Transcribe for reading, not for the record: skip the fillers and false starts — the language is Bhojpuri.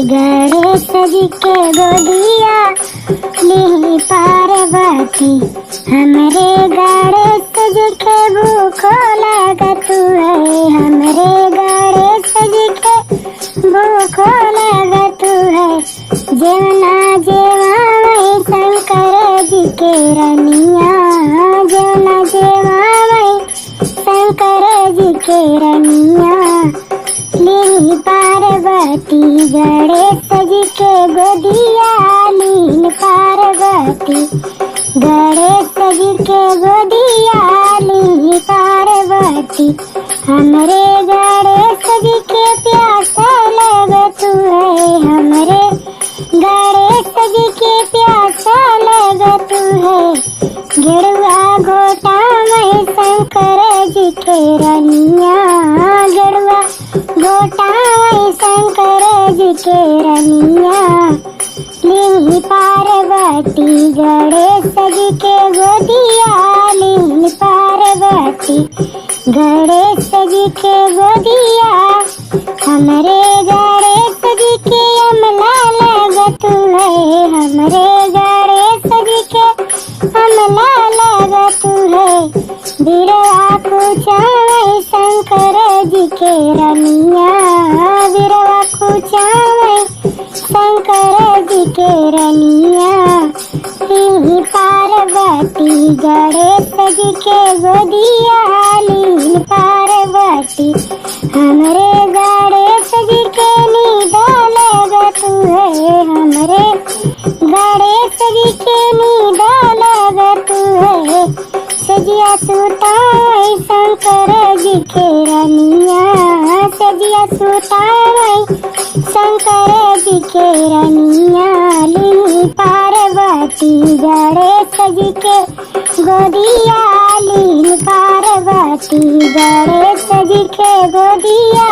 गणेश जी के गोदिया ली पार्वती। हमरे गणेश जी के भूखो लागत है, हमरे गणेश जी के भूखो लागत है। जेवना जेवा वही शंकर जी के रनिया, जेवना जेवा वही शंकर जी के रनिया ली पार्वती। गणेश जी के गोदिया लीन पार्वती, गणेश जी के गोदिया ली पार्वती। हमरे गणेश जी के प्यासा लगत है, हमरे गणेश जी के प्यासा लगत है। गेरुआ घोटा में शंकर जी के रनिया, गेरुआ घोटा में शंकर जी के रनिया ली पार्वती। गणेश जी के गोदिया ली पार्वती, गणेश जी के गोदिया। हमरे गणेश जी के अमला लगत है, हमरे गणेश जी के अमला लगत है। बिरवा कुचावै शंकर जी के रनिया, बिरवा कुचावै शंकर जी के रनिया ली पार्वती। गणेश जी के गोदिया ली पार्वती। हमरे गणेश जी के नींद लगत है, हमरे गणेश जी के नींद लगत है। सजिया सुतावै शंकर जी के रनिया, सजिया सुतावै शंकर जी के रनिया ली पार्वती। गणेश जी के गोदिया ली पार्वती, गणेश जी के गोदिया